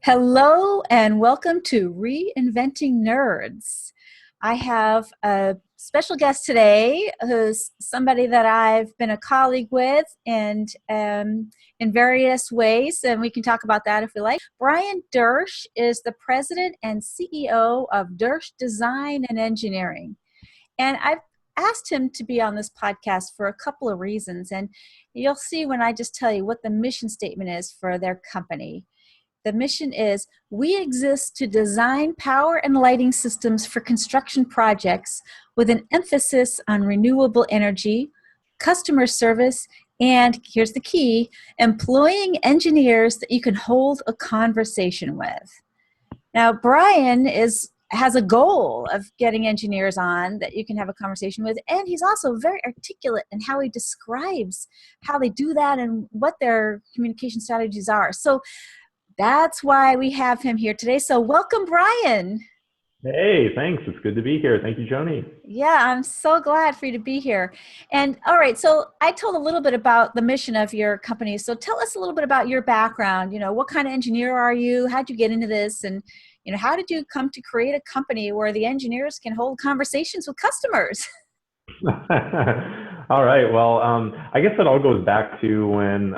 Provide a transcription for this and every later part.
Hello and welcome to Reinventing Nerds. I have a special guest today who's somebody that I've been a colleague with and in various ways, and we can talk about that if we like. Brian Dersch is the president and CEO of Dersch Design and Engineering. And I've asked him to be on this podcast for a couple of reasons, and you'll see when I just tell you what the mission statement is for their company. The mission is, we exist to design power and lighting systems for construction projects with an emphasis on renewable energy, customer service, and here's the key, employing engineers that you can hold a conversation with. Now, Brian has a goal of getting engineers on that you can have a conversation with, and he's also very articulate in how he describes how they do that and what their communication strategies are. So that's why we have him here today. So welcome, Brian. Hey, thanks. It's good to be here. Thank you, Joanie. Yeah, I'm so glad for you to be here. And all right, so I told a little bit about the mission of your company. So tell us a little bit about your background. What kind of engineer are you? How'd you get into this? And, how did you come to create a company where the engineers can hold conversations with customers? All right. Well, I guess it all goes back to when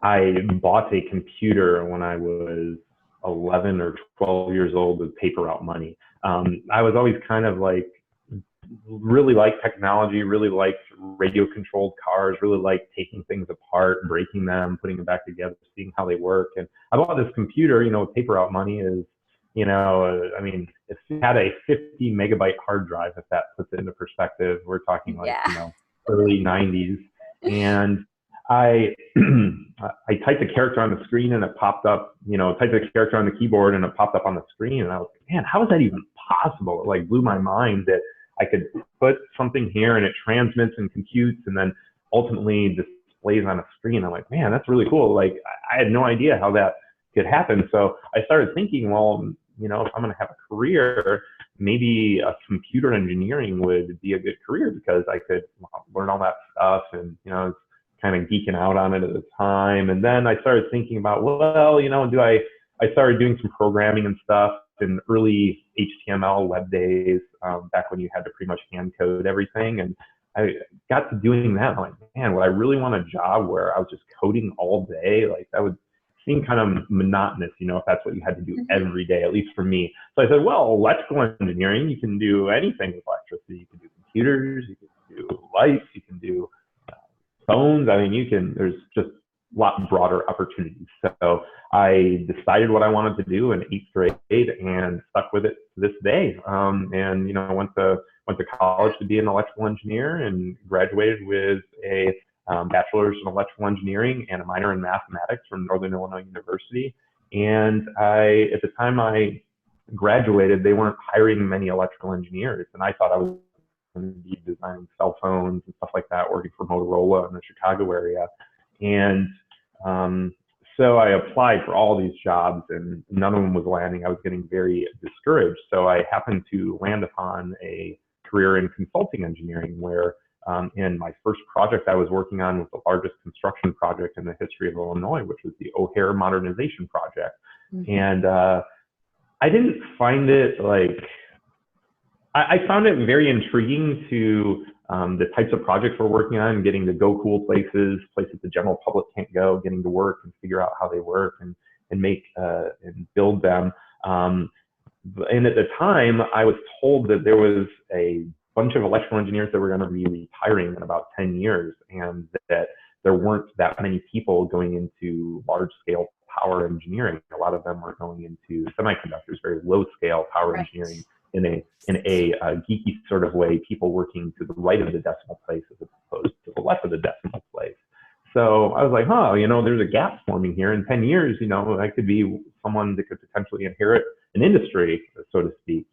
I bought a computer when I was 11 or 12 years old with paper route money. I was always kind of really liked technology, really liked radio controlled cars, really liked taking things apart, breaking them, putting them back together, seeing how they work. And I bought this computer, with paper route money is, if it had a 50 megabyte hard drive, if that puts it into perspective, we're talking early 90s. And I typed a character on the screen and it popped up, typed a character on the keyboard and it popped up on the screen. And I was like, man, how is that even possible? It blew my mind that I could put something here and it transmits and computes and then ultimately displays on a screen. I'm like, man, that's really cool. I had no idea how that could happen. So I started thinking, well, if I'm going to have a career, maybe computer engineering would be a good career because I could learn all that stuff and, kind of geeking out on it at the time. And then I started thinking about, I started doing some programming and stuff in early HTML web days, back when you had to pretty much hand code everything. And I got to doing that. I'm like, man, would I really want a job where I was just coding all day? That would seem kind of monotonous, if that's what you had to do every day, at least for me. So I said, well, electrical engineering, you can do anything with electricity. You can do computers, you can do lights, you can do phones. There's just a lot broader opportunities. So I decided what I wanted to do in 8th grade and stuck with it to this day. Went to college to be an electrical engineer and graduated with a bachelor's in electrical engineering and a minor in mathematics from Northern Illinois University. And at the time I graduated, they weren't hiring many electrical engineers. And I thought I was going to be designing cell phones and stuff like that, working for Motorola in the Chicago area. And so I applied for all these jobs and none of them was landing. I was getting very discouraged. So I happened to land upon a career in consulting engineering where in my first project I was working on was the largest construction project in the history of Illinois, which was the O'Hare Modernization Project. Mm-hmm. And I didn't find it I found it very intriguing to the types of projects we're working on, getting to go cool places the general public can't go, getting to work and figure out how they work and make and build them. And at the time, I was told that there was a bunch of electrical engineers that were going to be retiring in about 10 years and that there weren't that many people going into large-scale power engineering. A lot of them were going into semiconductors, very low-scale power engineering. In a geeky sort of way, people working to the right of the decimal place as opposed to the left of the decimal place. So I was like, there's a gap forming here. In 10 years, I could be someone that could potentially inherit an industry, so to speak,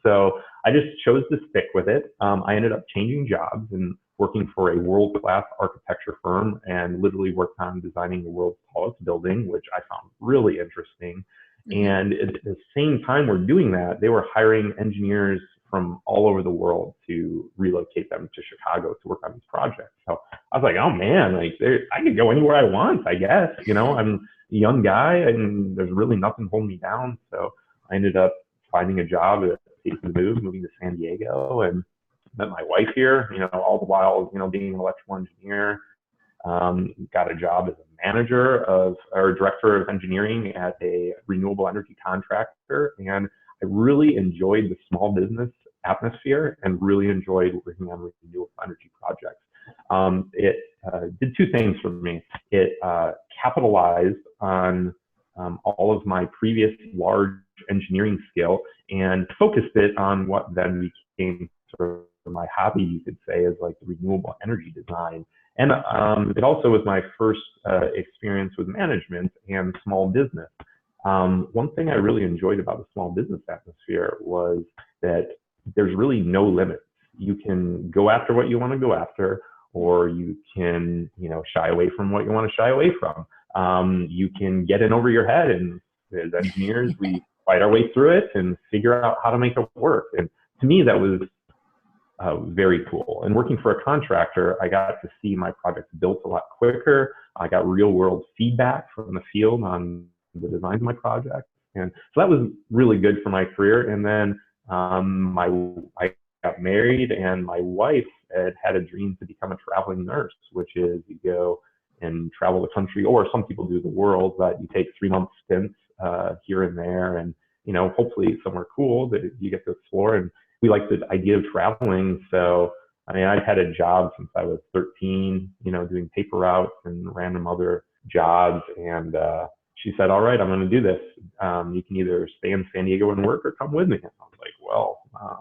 So I just chose to stick with it. I ended up changing jobs and working for a world-class architecture firm and literally worked on designing the world's tallest building, which I found really interesting. And at the same time we're doing that, they were hiring engineers from all over the world to relocate them to Chicago to work on these projects. So I was like, oh man, like I could go anywhere I want, I guess. I'm a young guy and there's really nothing holding me down. So I ended up finding a job at moving to San Diego, and met my wife here, all the while, being an electrical engineer. Got a job as a manager or director of engineering at a renewable energy contractor. And I really enjoyed the small business atmosphere and really enjoyed working on renewable energy projects. It did two things for me. It capitalized on all of my previous large engineering skill and focused it on what then became sort of my hobby, you could say, is like the renewable energy design. And it also was my first experience with management and small business. One thing I really enjoyed about the small business atmosphere was that there's really no limits. You can go after what you want to go after, or you can, shy away from what you want to shy away from. You can get in over your head, and as engineers, we fight our way through it and figure out how to make it work. And to me, that was very cool. And working for a contractor, I got to see my projects built a lot quicker. I got real world feedback from the field on the design of my project. And so that was really good for my career. And then I got married, and my wife had a dream to become a traveling nurse, which is you go and travel the country, or some people do the world, but you take 3-month stints here and there, and hopefully somewhere cool that you get to explore. And we like the idea of traveling. So I've had a job since I was 13, doing paper routes and random other jobs. And she said, all right, I'm going to do this. You can either stay in San Diego and work or come with me. And I was like, well, I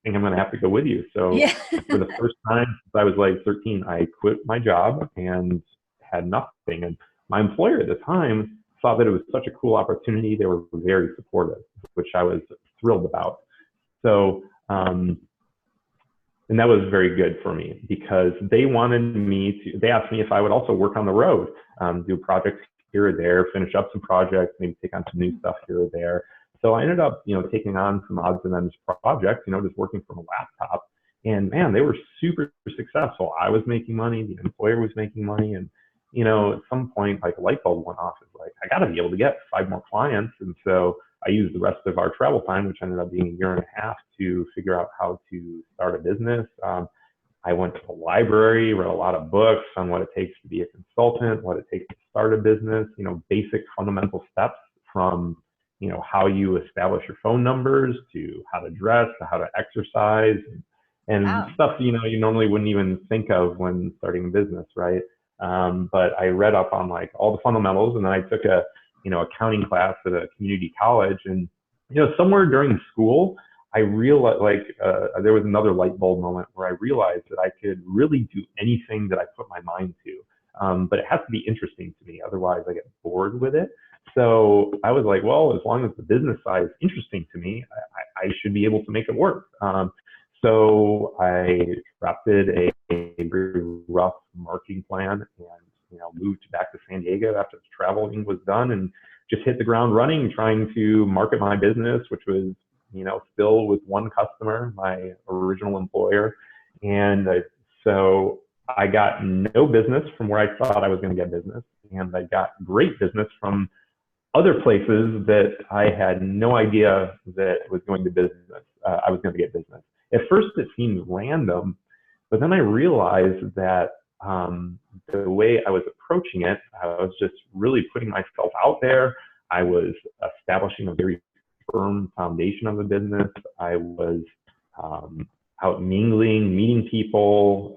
think I'm going to have to go with you. So Yeah. for the first time since I was like 13, I quit my job and had nothing. And my employer at the time thought that it was such a cool opportunity. They were very supportive, which I was thrilled about. So, and that was very good for me because they asked me if I would also work on the road, do projects here or there, finish up some projects, maybe take on some new stuff here or there. So I ended up, taking on some odds and ends projects, just working from a laptop. And man, they were super successful. I was making money, the employer was making money. And, at some point, like a light bulb went off. It's like, I got to be able to get 5 more clients. And so I used the rest of our travel time, which ended up being a year and a half, to figure out how to start a business. I went to the library, read a lot of books on what it takes to be a consultant, what it takes to start a business, basic fundamental steps from, how you establish your phone numbers to how to dress, to how to exercise, and Wow. stuff, you normally wouldn't even think of when starting a business, right? But I read up on like all the fundamentals, and then I took a, accounting class at a community college. And, somewhere during school, I realized there was another light bulb moment where I realized that I could really do anything that I put my mind to. But it has to be interesting to me. Otherwise I get bored with it. So I was like, well, as long as the business side is interesting to me, I should be able to make it work. So I drafted a very rough marketing plan and, moved back to San Diego after the traveling was done, and just hit the ground running, trying to market my business, which was, still with one customer, my original employer. And so I got no business from where I thought I was going to get business. And I got great business from other places that I had no idea that was going to business. I was going to get business. At first, it seemed random, but then I realized that the way I was approaching it, I was just really putting myself out there. I was establishing a very firm foundation of the business. I was out mingling, meeting people.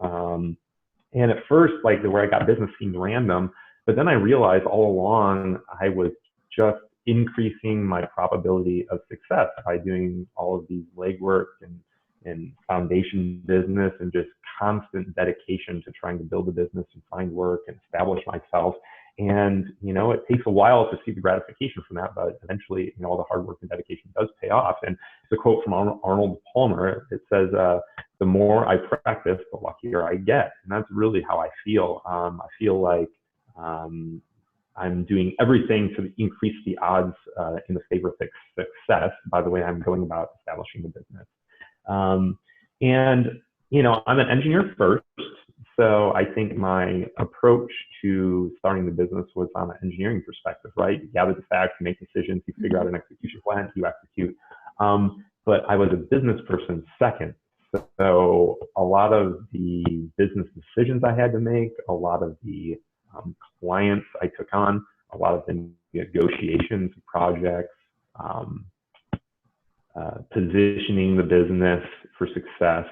And at first, like where I got business seemed random, but then I realized all along I was just increasing my probability of success by doing all of these legwork and foundation business and just constant dedication to trying to build a business and find work and establish myself. And, it takes a while to see the gratification from that, but eventually, all the hard work and dedication does pay off. And it's a quote from Arnold Palmer. It says, the more I practice, the luckier I get. And that's really how I feel. I feel like I'm doing everything to increase the odds in the favor of success by the way I'm going about establishing the business. And, I'm an engineer first. So I think my approach to starting the business was on an engineering perspective, right? You gather the facts, you make decisions, you figure out an execution plan, you execute. But I was a business person second. So a lot of the business decisions I had to make, a lot of the clients I took on, a lot of the negotiations, projects, positioning the business for success.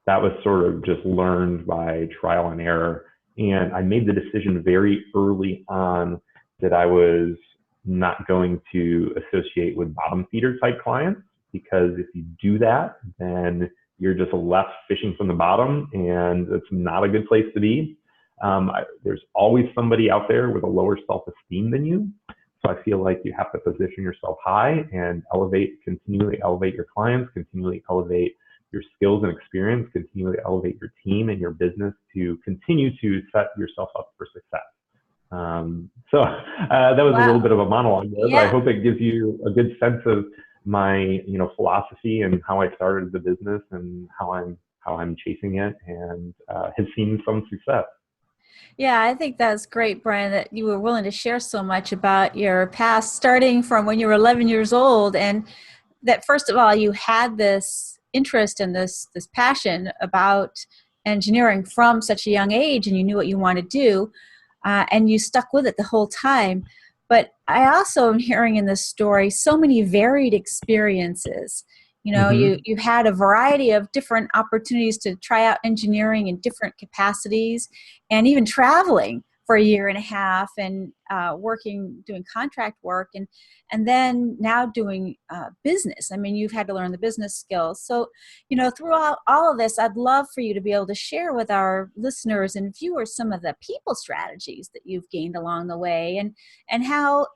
That was sort of just learned by trial and error. And I made the decision very early on that I was not going to associate with bottom feeder type clients, because if you do that, then you're just left fishing from the bottom, and it's not a good place to be. There's always somebody out there with a lower self-esteem than you. So I feel like you have to position yourself high and continually elevate your clients, continually elevate your skills and experience, continually elevate your team and your business to continue to set yourself up for success. That was a little bit of a monologue there, but I hope it gives you a good sense of my, philosophy and how I started the business and how I'm chasing it, and has seen some success. Yeah, I think that's great, Brian, that you were willing to share so much about your past, starting from when you were 11 years old, and that first of all, you had this interest and this passion about engineering from such a young age, and you knew what you wanted to do, and you stuck with it the whole time. But I also am hearing in this story so many varied experiences. You had a variety of different opportunities to try out engineering in different capacities, and even traveling for a year and a half, and doing contract work, and then now doing business. I mean, you've had to learn the business skills. So, throughout all of this, I'd love for you to be able to share with our listeners and viewers some of the people strategies that you've gained along the way, and how,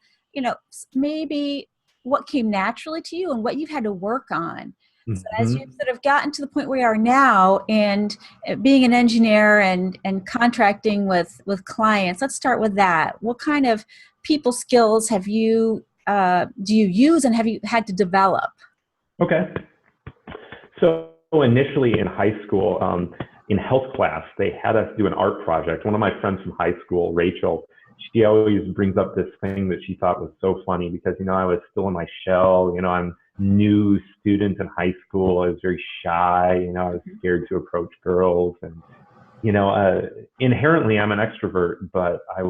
maybe what came naturally to you and what you've had to work on. So as you've sort of gotten to the point where you are now, and being an engineer and contracting with clients, let's start with that. What kind of people skills do you use, and have you had to develop? Okay. So initially in high school, in health class, they had us do an art project. One of my friends from high school, Rachel, she always brings up this thing that she thought was so funny, because, I was still in my shell. I'm new student in high school. I was very shy. I was scared to approach girls, and, inherently I'm an extrovert, but I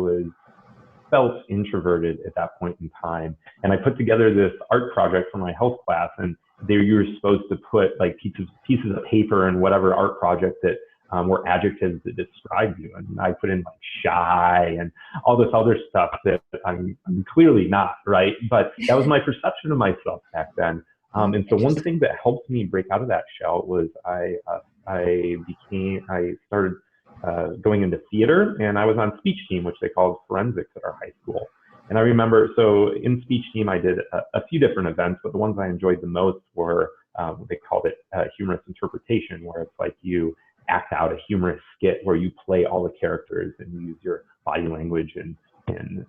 felt introverted at that point in time. And I put together this art project for my health class, and you were supposed to put like pieces of paper and whatever art project that were adjectives that describe you. And I put in like shy and all this other stuff that I'm clearly not, right? But that was my perception of myself back then. And so one thing that helped me break out of that shell was I started going into theater, and I was on speech team, which they called forensics at our high school. And I remember, so in speech team, I did a few different events, but the ones I enjoyed the most were, they called it humorous interpretation, where it's like you act out a humorous skit where you play all the characters and use your body language and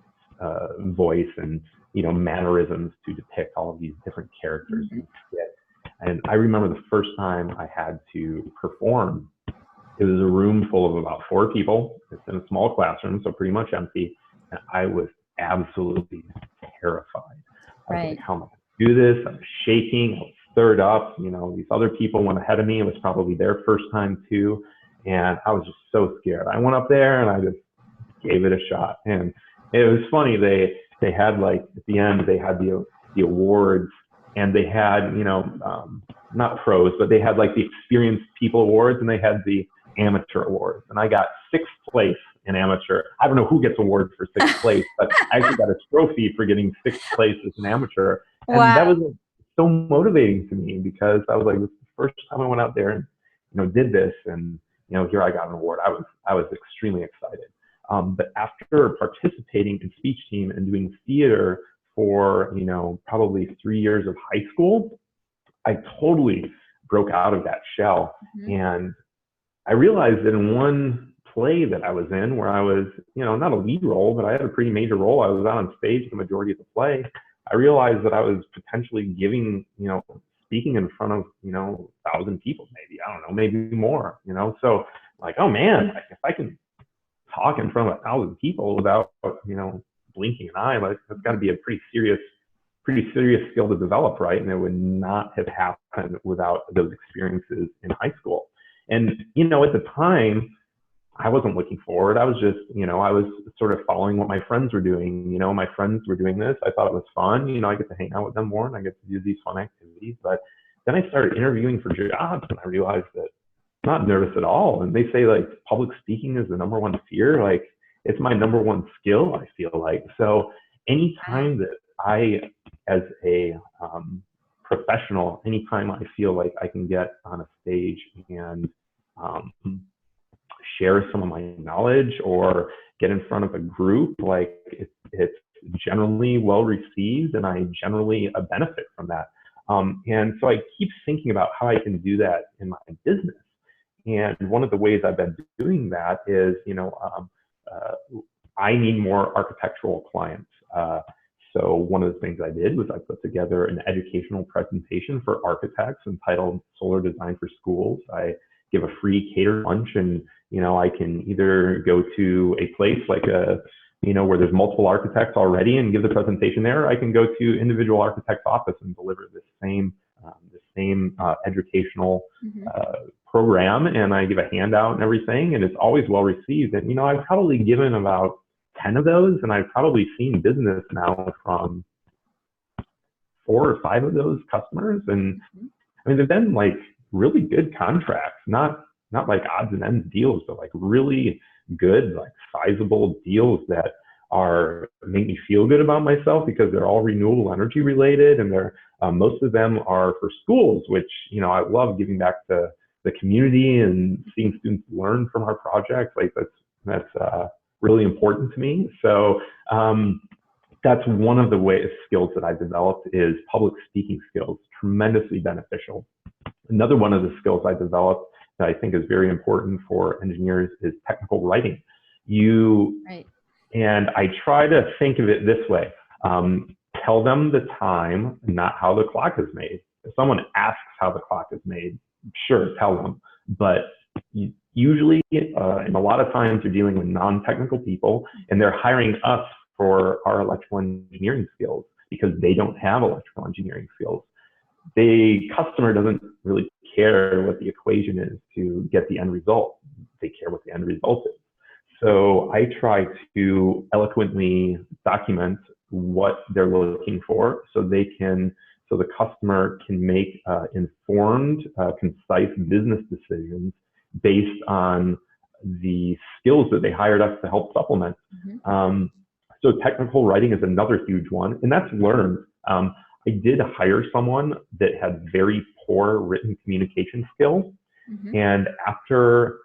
voice and, mannerisms to depict all of these different characters in the skit. And I remember the first time I had to perform, it was a room full of about 4 people. It's in a small classroom, so pretty much empty. And I was absolutely terrified. I was like, how am I going to do this? I was shaking. I was stirred up. These other people went ahead of me. It was probably their first time too. And I was just so scared. I went up there and I just gave it a shot. And it was funny. They had, like, at the end, they had the awards, and they had, not pros, but they had like the experienced people awards, and they had the amateur awards. And I got 6th place in amateur. I don't know who gets awards for 6th place, but I actually got a trophy for getting 6th place as an amateur. And that was so motivating to me, because I was like, this is the first time I went out there and, did this. And, here I got an award. I was extremely excited. But after participating in speech team and doing theater for, probably 3 years of high school, I totally broke out of that shell. And I realized that in one play that I was in, where I was, not a lead role, but I had a pretty major role. I was out on stage the majority of the play. I realized that I was potentially giving, speaking in front of, 1,000 people, maybe, I don't know, maybe more, so like, oh man, like if I can talk in front of 1,000 people without, blinking an eye, like that's got to be a pretty serious skill to develop, right? And it would not have happened without those experiences in high school. And, at the time, I wasn't looking forward. I was just, I was sort of following what my friends were doing. My friends were doing this. I thought it was fun. I get to hang out with them more and I get to do these fun activities. But then I started interviewing for jobs and I realized that I'm not nervous at all. And they say like public speaking is the number one fear. Like it's my number one skill, I feel like. So anytime that I, as a professional, anytime I feel like I can get on a stage and share some of my knowledge or get in front of a group, like it's generally well received and I generally benefit from that. And so I keep thinking about how I can do that in my business. And one of the ways I've been doing that is, I need more architectural clients. So one of the things I did was I put together an educational presentation for architects entitled Solar Design for Schools. I give a free catered lunch and, I can either go to a place like where there's multiple architects already and give the presentation there. Or I can go to individual architect's office and deliver the same educational program, and I give a handout and everything, and it's always well received. And I've probably given about 10 of those, and I've probably seen business now from 4 or 5 of those customers. And I mean, they've been like really good contracts, not like odds and ends deals, but like really good, like sizable deals that make me feel good about myself because they're all renewable energy related, and they're most of them are for schools, which I love giving back to the community and seeing students learn from our projects. Like that's really important to me. So that's one of the skills that I developed is public speaking skills, tremendously beneficial. Another one of the skills I developed that I think is very important for engineers is technical writing. And I try to think of it this way. Tell them the time, not how the clock is made. If someone asks how the clock is made, sure, tell them. But usually, and a lot of times you're dealing with non-technical people and they're hiring us for our electrical engineering skills because they don't have electrical engineering skills. The customer doesn't really care what the equation is to get the end result. They care what the end result is. So I try to eloquently document what they're looking for so the customer can make informed, concise business decisions based on the skills that they hired us to help supplement. So technical writing is another huge one, and that's learned. I did hire someone that had very poor written communication skills. And after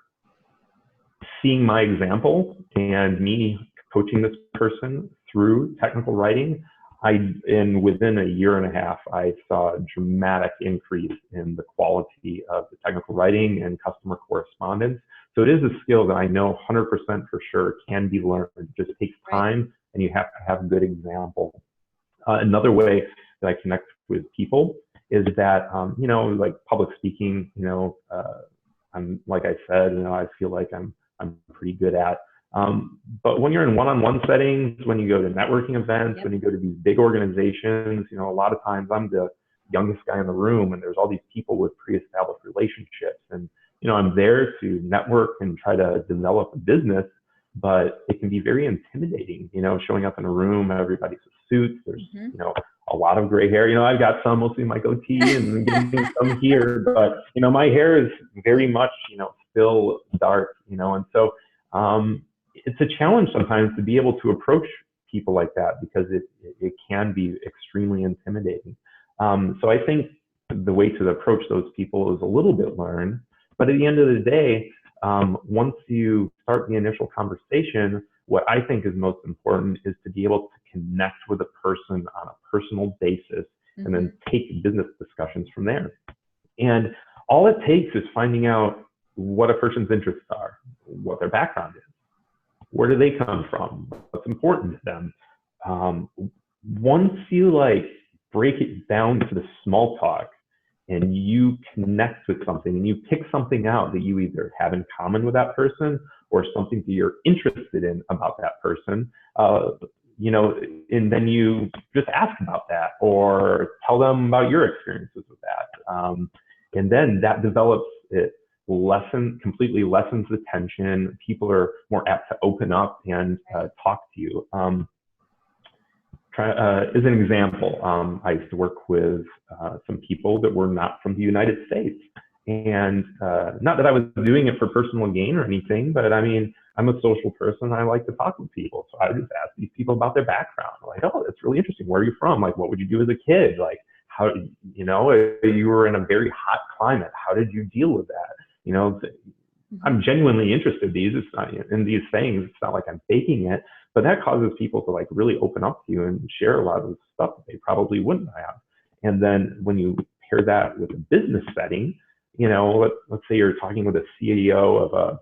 seeing my example and me coaching this person through technical writing, within a year and a half, I saw a dramatic increase in the quality of the technical writing and customer correspondence. So it is a skill that I know 100% for sure can be learned. It just takes time and you have to have a good example. Another way that I connect with people is that, like public speaking, I'm, like I said, I feel like I'm pretty good at. But when you're in one-on-one settings, when you go to networking events, when you go to these big organizations, a lot of times I'm the youngest guy in the room and there's all these people with pre-established relationships. And, I'm there to network and try to develop a business, but it can be very intimidating, showing up in a room, everybody's in suits, there's, a lot of gray hair. I've got some mostly in my goatee and getting some here, but, my hair is very much, still dark, and so, it's a challenge sometimes to be able to approach people like that because it can be extremely intimidating. So I think the way to approach those people is a little bit learned, but at the end of the day, once you start the initial conversation, what I think is most important is to be able to connect with a person on a personal basis and then take business discussions from there. And all it takes is finding out what a person's interests are, what their background is, where do they come from, what's important to them. Once you break it down to the small talk, and you connect with something and you pick something out that you either have in common with that person or something that you're interested in about that person, and then you just ask about that or tell them about your experiences with that. And then that develops it, completely lessens the tension. People are more apt to open up and talk to you. As an example, I used to work with some people that were not from the United States. And not that I was doing it for personal gain or anything, but I mean, I'm a social person. I like to talk with people. So I would just ask these people about their background. Like, oh, that's really interesting. Where are you from? Like, what would you do as a kid? Like, how, you were in a very hot climate. How did you deal with that? I'm genuinely interested in these things. It's not like I'm faking it, but that causes people to like really open up to you and share a lot of the stuff that they probably wouldn't have. And then when you pair that with a business setting, let's say you're talking with a CEO of a,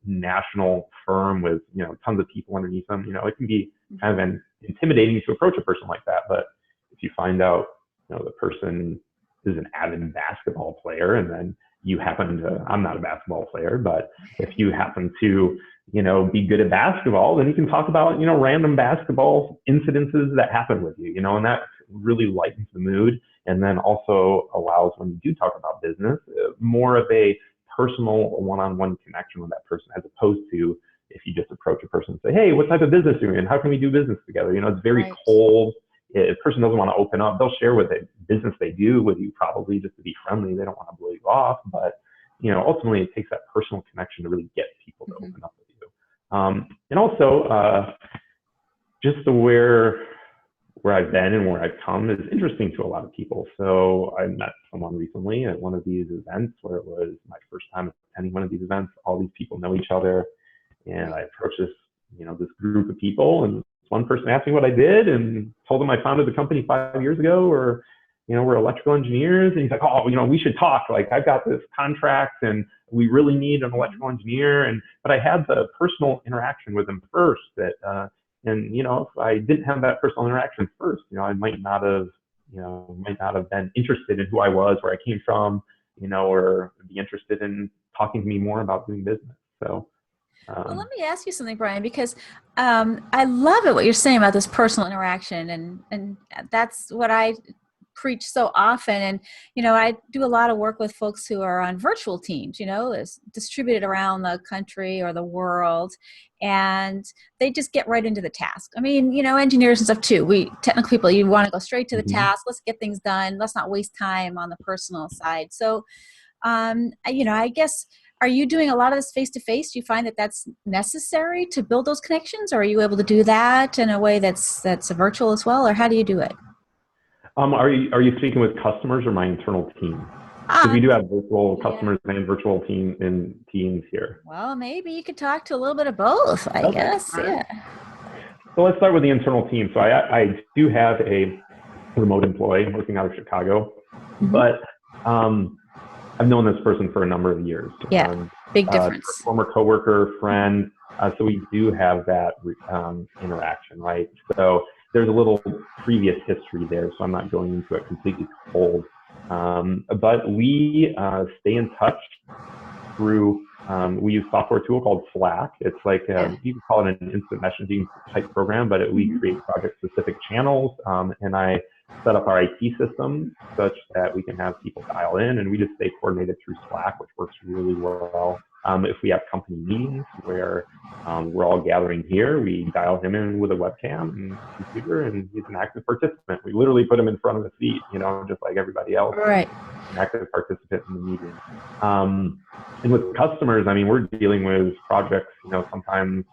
national firm with, tons of people underneath them, it can be kind of intimidating to approach a person like that. But if you find out, the person is an avid basketball player, and then you happen to, I'm not a basketball player, but if you happen to, be good at basketball, then you can talk about, random basketball incidences that happen with you, and that really lightens the mood. And then also allows, when you do talk about business, more of a personal one-on-one connection with that person, as opposed to if you just approach a person and say, hey, what type of business are you in? How can we do business together? It's very cold. If a person doesn't want to open up, they'll share what business they do with you, probably just to be friendly. They don't want to blow you off, but ultimately it takes that personal connection to really get people to open up with you. And also, just where I've been and where I've come is interesting to a lot of people. So I met someone recently at one of these events where it was my first time attending one of these events. All these people know each other, and I approached this group of people, and one person asked me what I did and told them I founded the company 5 years ago, or, we're electrical engineers. And he's like, oh, we should talk. Like, I've got this contract and we really need an electrical engineer. But I had the personal interaction with him first if I didn't have that personal interaction first, I might not have been interested in who I was, where I came from, or be interested in talking to me more about doing business. So, well, let me ask you something, Brian, because I love it what you're saying about this personal interaction, and that's what I preach so often. And I do a lot of work with folks who are on virtual teams, it's distributed around the country or the world, and they just get right into the task. I mean, engineers and stuff too, technical people, you want to go straight to the task. Let's get things done. Let's not waste time on the personal side. So I guess, are you doing a lot of this face-to-face? Do you find that that's necessary to build those connections, or are you able to do that in a way that's virtual as well, or how do you do it? Are you speaking with customers or my internal team? Because we do have virtual customers and virtual teams here. Well, maybe you could talk to a little bit of both, I guess. Right. Yeah. So let's start with the internal team. So I do have a remote employee working out of Chicago, but I've known this person for a number of years. Yeah, big difference. Former coworker, friend. So we do have that interaction, right? So there's a little previous history there, so I'm not going into it completely cold. But we stay in touch through, we use a software tool called Slack. It's like, you can call it an instant messaging type program, but we create project-specific channels, and I set up our IT system such that we can have people dial in, and we just stay coordinated through Slack, which works really well. If we have company meetings where we're all gathering here, we dial him in with a webcam and computer, and he's an active participant. We literally put him in front of the seat, just like everybody else. Right. An active participant in the meeting. And with customers, I mean, we're dealing with projects, sometimes,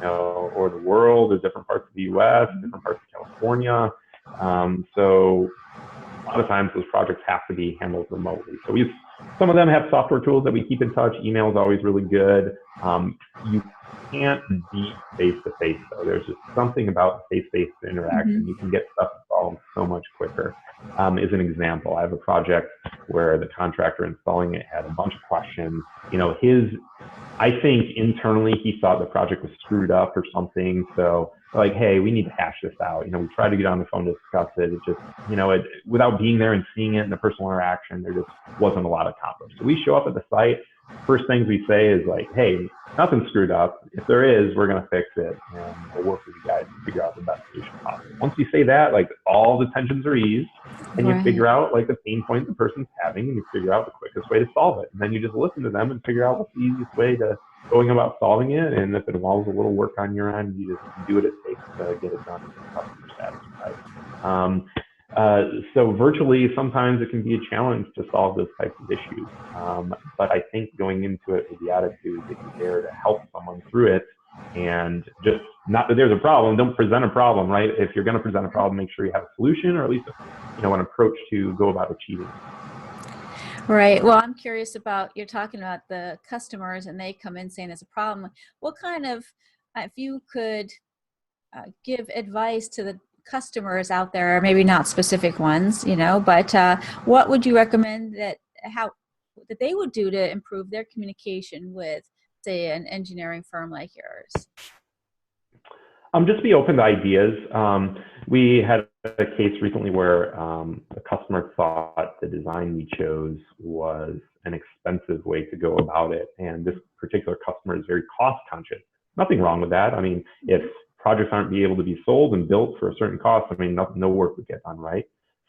or the world, or different parts of the U.S., different parts of California. So a lot of times those projects have to be handled remotely. So some of them have software tools that we keep in touch. Email is always really good. You can't beat face-to-face though. There's just something about face-to-face interaction. You can get stuff solved so much quicker. As an example, I have a project where the contractor installing it had a bunch of questions. I think internally he thought the project was screwed up or something. So like, hey, we need to hash this out. We tried to get on the phone to discuss it. It just, without being there and seeing it in the personal interaction, there just wasn't a lot accomplished. So we show up at the site. First things we say is like, hey, nothing screwed up. If there is, we're going to fix it, and we'll work with you guys to figure out the best solution possible. Once you say that, like, all the tensions are eased, and you figure out like the pain point the person's having, and you figure out the quickest way to solve it. And then you just listen to them and figure out what's the easiest way to going about solving it. And if it involves a little work on your end, you just do what it takes to get it done and get the customer satisfied. So virtually, sometimes it can be a challenge to solve those types of issues. But I think going into it with the attitude that you're there to help someone through it, and just not that there's a problem, don't present a problem, right? If you're going to present a problem, make sure you have a solution, or at least an approach to go about achieving it. Right. Well, I'm curious about, you're talking about the customers and they come in saying there's a problem. What kind of, if you could give advice to the customers out there, maybe not specific ones, but what would you recommend that they would do to improve their communication with, say, an engineering firm like yours? Just be open to ideas. We had a case recently where the customer thought the design we chose was an expensive way to go about it. And this particular customer is very cost conscious. Nothing wrong with that. I mean, if projects aren't be able to be sold and built for a certain cost, no work would get done, right?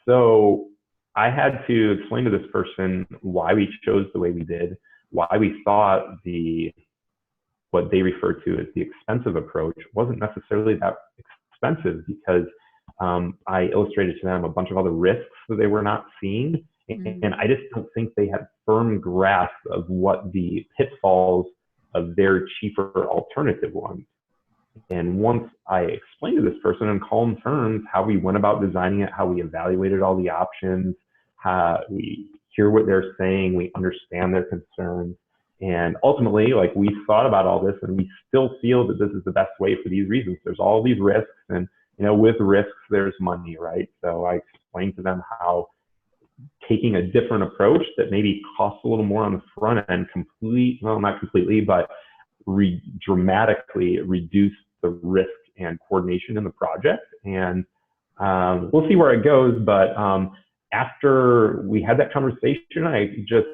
So I had to explain to this person why we chose the way we did, why we thought what they refer to as the expensive approach wasn't necessarily that expensive, because I illustrated to them a bunch of other risks that they were not seeing. Mm-hmm. And I just don't think they had firm grasp of what the pitfalls of their cheaper alternative was. And once I explained to this person in calm terms how we went about designing it, how we evaluated all the options, how we hear what they're saying, we understand their concerns, and ultimately, like, we thought about all this, and we still feel that this is the best way for these reasons. There's all these risks, and with risks, there's money, right? So I explained to them how taking a different approach that maybe costs a little more on the front end, not completely, but dramatically reduce the risk and coordination in the project. And we'll see where it goes. But after we had that conversation, I just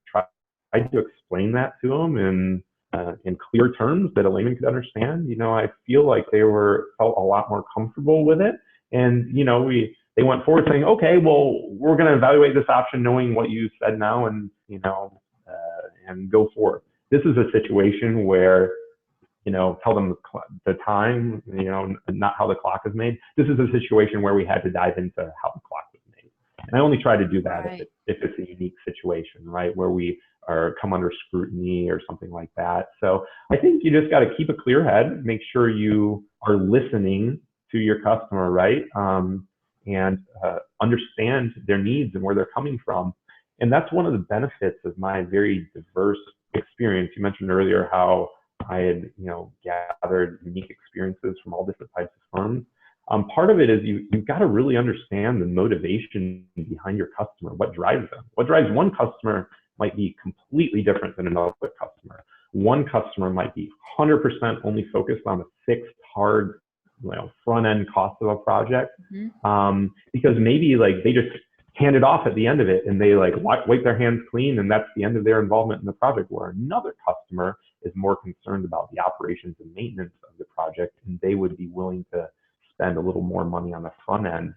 tried to explain that to them in clear terms that a layman could understand. I feel like they felt a lot more comfortable with it. And, they went forward saying, okay, well, we're going to evaluate this option knowing what you said now, and, and go forward. This is a situation where, tell them the time, not how the clock is made. This is a situation where we had to dive into how the clock was made. And I only try to do that if it's a unique situation, right, where we come under scrutiny or something like that. So I think you just got to keep a clear head, make sure you are listening to your customer, right, and understand their needs and where they're coming from. And that's one of the benefits of my very diverse experience. You mentioned earlier how I had, gathered unique experiences from all different types of firms. Part of it is you've got to really understand the motivation behind your customer, what drives them. What drives one customer might be completely different than another customer. One customer might be 100% only focused on the fixed, hard, front end cost of a project, because maybe they just hand it off at the end of it and they wipe their hands clean, and that's the end of their involvement in the project. Where another customer is more concerned about the operations and maintenance of the project, and they would be willing to spend a little more money on the front end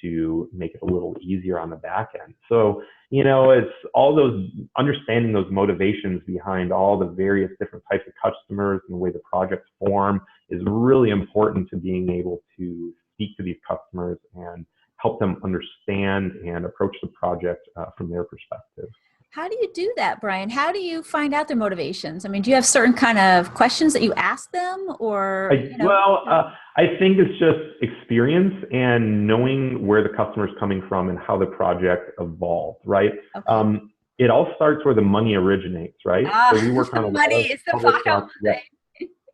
to make it a little easier on the back end. So, it's all those, understanding those motivations behind all the various different types of customers and the way the projects form is really important to being able to speak to these customers and help them understand and approach the project from their perspective. How do you do that, Brian? How do you find out their motivations? I mean, do you have certain kind of questions that you ask them, or? I think it's just experience and knowing where the customer is coming from and how the project evolved, right? Okay. It all starts where the money originates, right? So we work on a money is the bottom line.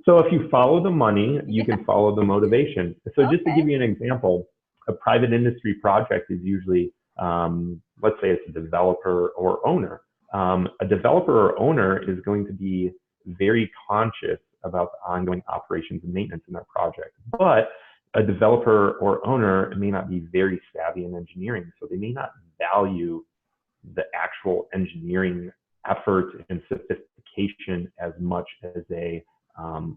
So if you follow the money, you can follow the motivation. So just to give you an example, a private industry project is usually, let's say it's a developer or owner. A developer or owner is going to be very conscious about the ongoing operations and maintenance in their project. But a developer or owner may not be very savvy in engineering, so they may not value the actual engineering effort and sophistication as much as a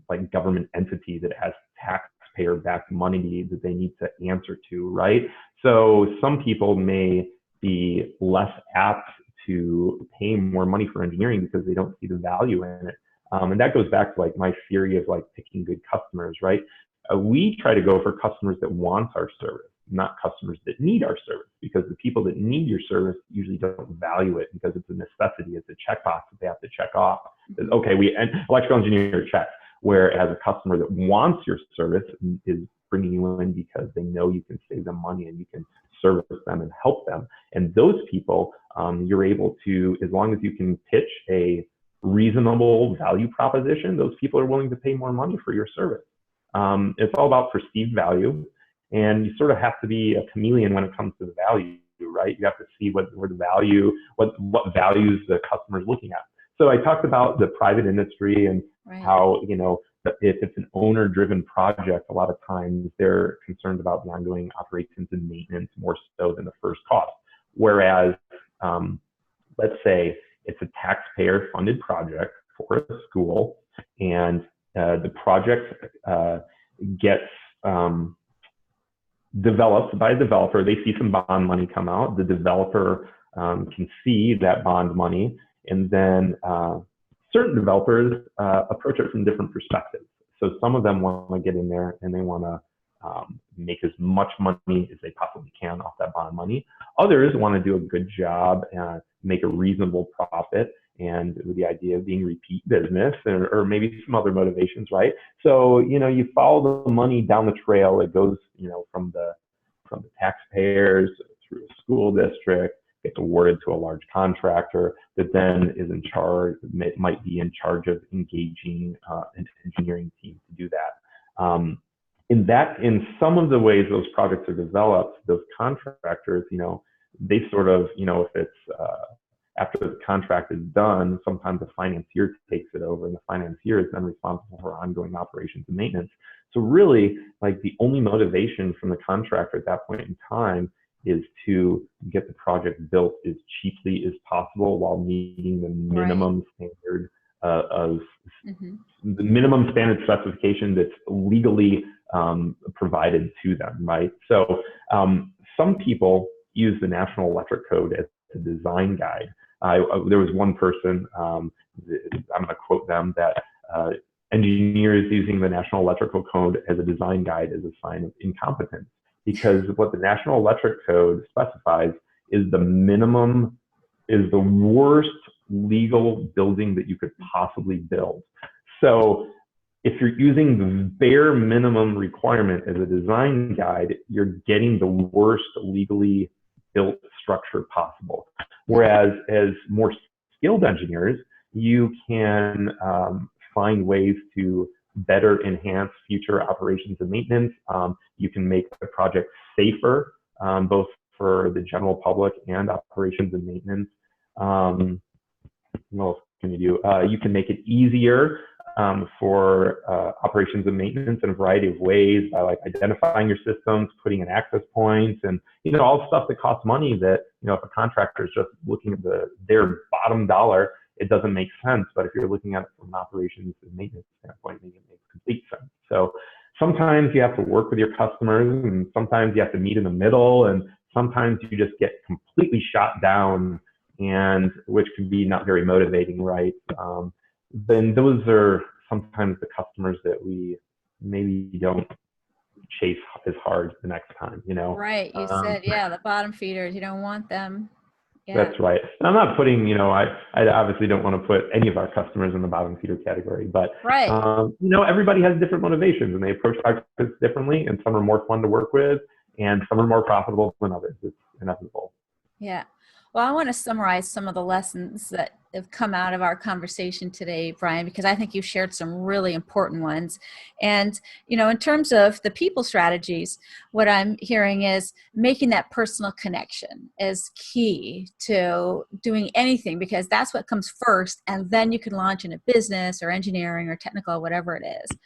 like government entity that has taxpayer-backed money that they need to answer to, right? So some people may be less apt to pay more money for engineering because they don't see the value in it. And that goes back to like my theory of like picking good customers, right? We try to go for customers that want our service, not customers that need our service, because the people that need your service usually don't value it because it's a necessity. It's a checkbox that they have to check off. Okay, and electrical engineer checks. Whereas a customer that wants your service is bringing you in because they know you can save them money and you can service them and help them. And those people, you're able to, as long as you can pitch a reasonable value proposition, those people are willing to pay more money for your service. It's all about perceived value, and you sort of have to be a chameleon when it comes to the value, right? You have to see what the value, what values the customer is looking at. So I talked about the private industry and how, you know, if it's an owner-driven project, a lot of times they're concerned about the ongoing operations and maintenance more so than the first cost. Whereas, let's say it's a taxpayer-funded project for a school, and the project gets developed by a developer. They see some bond money come out. The developer can see that bond money, and then certain developers approach it from different perspectives. So some of them want to get in there and they want to make as much money as they possibly can off that bond money. Others want to do a good job and make a reasonable profit, and with the idea of being repeat business or maybe some other motivations, right? So, you know, you follow the money down the trail. It goes, you know, from the taxpayers through a school district, gets awarded to a large contractor that then is in charge, might be in charge of engaging an engineering team to do that. In some of the ways those projects are developed, those contractors, you know, they sort of, you know, if it's after the contract is done, sometimes the financier takes it over, and the financier is then responsible for ongoing operations and maintenance. So really, like, the only motivation from the contractor at that point in time is to get the project built as cheaply as possible while meeting the minimum standard of the minimum standard specification that's legally provided to them, right? So some people use the National Electric Code as a design guide. There was one person, I'm going to quote them, that engineers using the National Electrical Code as a design guide is a sign of incompetence, because what the National Electric Code specifies is the minimum, is the worst legal building that you could possibly build. So if you're using the bare minimum requirement as a design guide, you're getting the worst legally built structure possible. Whereas as more skilled engineers, you can find ways to better enhance future operations and maintenance. You can make the project safer, both for the general public and operations and maintenance. What else can you do? You can make it easier for operations and maintenance in a variety of ways, by like identifying your systems, putting in access points, and, you know, all the stuff that costs money that, you know, if a contractor is just looking at their bottom dollar, it doesn't make sense. But if you're looking at it from an operations and maintenance standpoint, it makes complete sense. So sometimes you have to work with your customers, and sometimes you have to meet in the middle, and sometimes you just get completely shot down, and which can be not very motivating, right? Then those are sometimes the customers that we maybe don't chase as hard the next time, you know? Right. You said, yeah, the bottom feeders, you don't want them. Yeah. That's right. And I'm not putting, you know, I obviously don't want to put any of our customers in the bottom feeder category, but, you know, everybody has different motivations and they approach projects differently, and some are more fun to work with and some are more profitable than others. It's inevitable. Yeah. Well, I want to summarize some of the lessons that have come out of our conversation today, Brian, because I think you shared some really important ones. And, in terms of the people strategies, what I'm hearing is making that personal connection is key to doing anything, because that's what comes first. And then you can launch in a business or engineering or technical, whatever it is.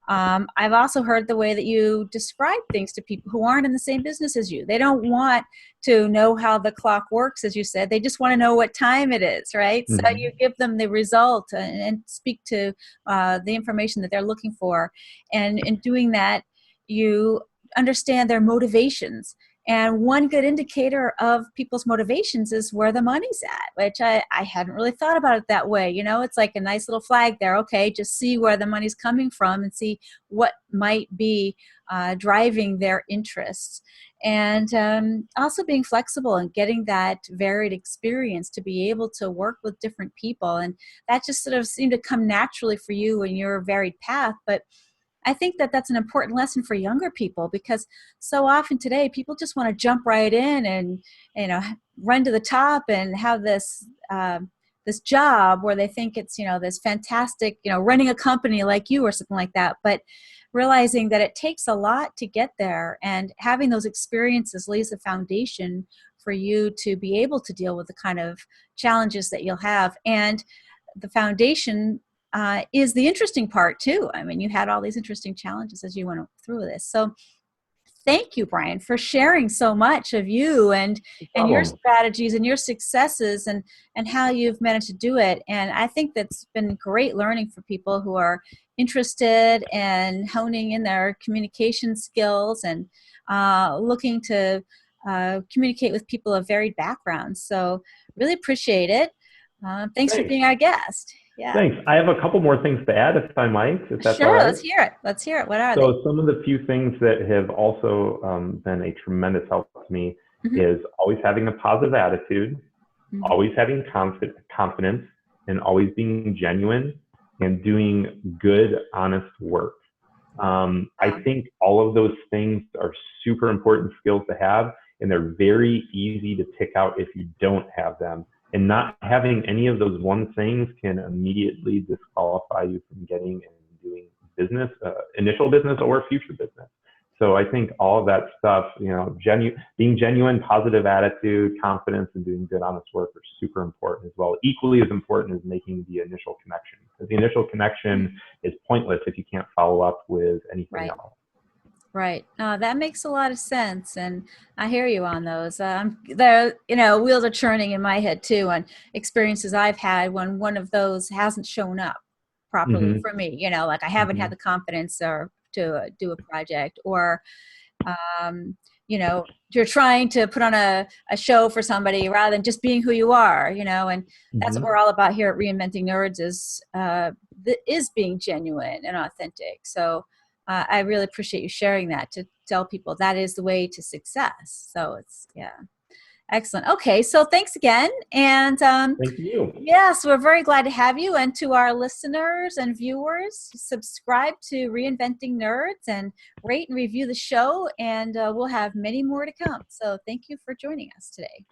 I've also heard the way that you describe things to people who aren't in the same business as you. They don't want to know how the clock works, as you said. They just want to know what time it is, right? So you Mm-hmm. give them the result and speak to the information that they're looking for. And in doing that, you understand their motivations. And one good indicator of people's motivations is where the money's at, which I hadn't really thought about it that way. It's like a nice little flag there. Okay, just see where the money's coming from and see what might be driving their interests. And also being flexible and getting that varied experience to be able to work with different people. And that just sort of seemed to come naturally for you in your varied path. But I think that that's an important lesson for younger people, because so often today people just want to jump right in and you know run to the top and have this job where they think it's this fantastic running a company like you or something like that. But realizing that it takes a lot to get there, and having those experiences lays the foundation for you to be able to deal with the kind of challenges that you'll have. And the foundation is the interesting part too. I mean, you had all these interesting challenges as you went through this. So thank you, Brian, for sharing so much of you No and your problem. strategies and your successes and how you've managed to do it. And I think that's been great learning for people who are interested in honing in their communication skills and looking to communicate with people of varied backgrounds. So really appreciate it. Thanks for Thanks. being our guest. Yeah. Thanks. I have a couple more things to add, if I might, if that's all Sure. right. Let's hear it. Let's hear it. What are they? So some of the few things that have also been a tremendous help to me Hmm. is always having a positive attitude, Hmm. always having confidence, and always being genuine and doing good, honest work. I Wow. think all of those things are super important skills to have, and they're very easy to pick out if you don't have them. And not having any of those one things can immediately disqualify you from getting and doing business, initial business or future business. So I think all of that stuff, being genuine, positive attitude, confidence, and doing good, honest work are super important as well. Equally as important as making the initial connection, because the initial connection is pointless if you can't follow up with anything Right. else. Right. That makes a lot of sense, and I hear you on those. The wheels are churning in my head too, on experiences I've had when one of those hasn't shown up properly Mm-hmm. for me. Like I haven't had Mm-hmm. the confidence or to do a project, or you're trying to put on a show for somebody rather than just being who you are. And that's what Mm-hmm. we're all about here at Reinventing Nerds is being genuine and authentic. So I really appreciate you sharing that to tell people that is the way to success. So it's, yeah, excellent. Okay, so thanks again. And Thank you. yes, we're very glad to have you. And to our listeners and viewers, subscribe to Reinventing Nerds and rate and review the show. And we'll have many more to come. So thank you for joining us today.